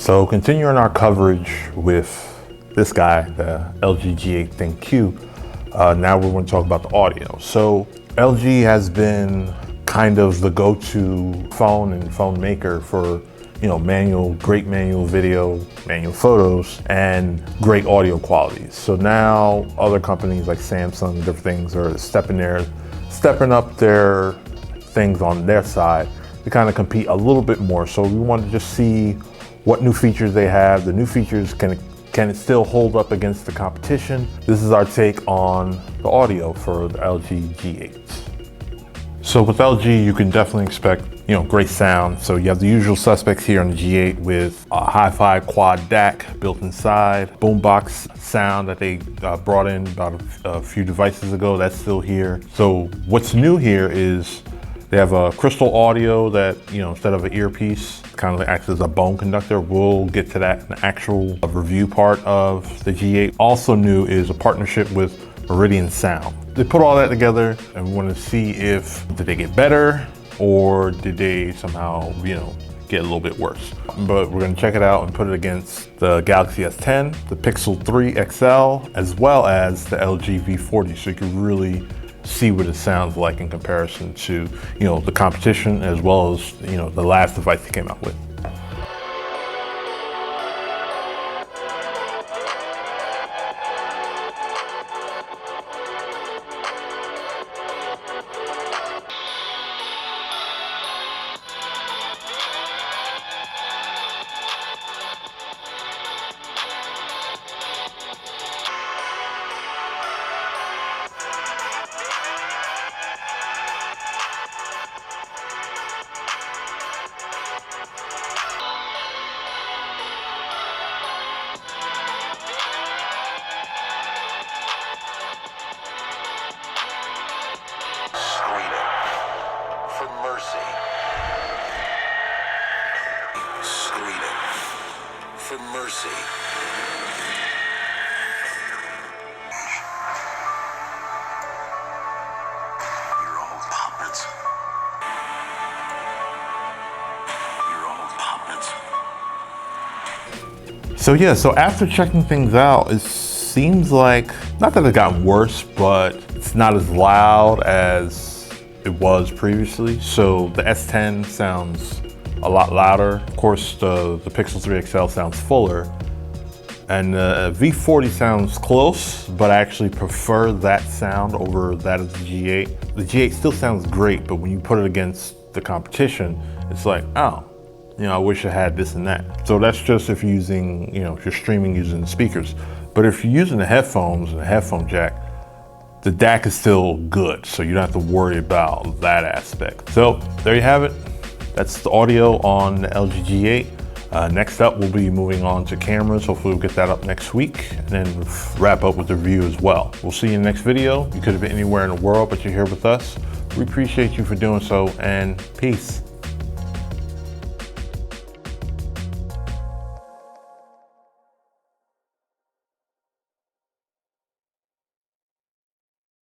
So continuing our coverage with this guy, the LG G8 ThinQ, now we're going to talk about the audio. So LG has been kind of the go-to phone and phone maker for, great manual video, manual photos, and great audio qualities. So now other companies like Samsung and different things are stepping up their things on their side to kind of compete a little bit more. So we wanted to just see what new features they have. The new features, can it still hold up against the competition? This is our take on the audio for the LG G8. So with LG, you can definitely expect, great sound. So you have the usual suspects here on the G8 with a hi-fi quad DAC built inside, boombox sound that they brought in about a few devices ago. That's still here. So what's new here is they have a crystal audio that, instead of an earpiece, kind of acts as a bone conductor. We'll get to that in the actual review part of the G8. Also new is a partnership with Meridian Sound. They put all that together and we want to see did they get better or did they somehow, get a little bit worse. But we're going to check it out and put it against the Galaxy S10, the Pixel 3 XL, as well as the LG V40, so you can really see what it sounds like in comparison to, the competition, as well as, the last device they came out with. For mercy. You're all puppets. You're all puppets. So after checking things out, it seems like, not that it's gotten worse, but it's not as loud as it was previously. So the S10 sounds a lot louder. Of course, the Pixel 3 XL sounds fuller, and the V40 sounds close, but I actually prefer that sound over that of the G8. The G8 still sounds great, but when you put it against the competition, it's like, oh, I wish I had this and that. So that's just if you're using, if you're streaming using the speakers. But if you're using the headphones and the headphone jack, the DAC is still good, so you don't have to worry about that aspect. So there you have it. That's the audio on the LG G8. Next up, we'll be moving on to cameras. Hopefully we'll get that up next week and then wrap up with the review as well. We'll see you in the next video. You could have been anywhere in the world, but you're here with us. We appreciate you for doing so, and peace.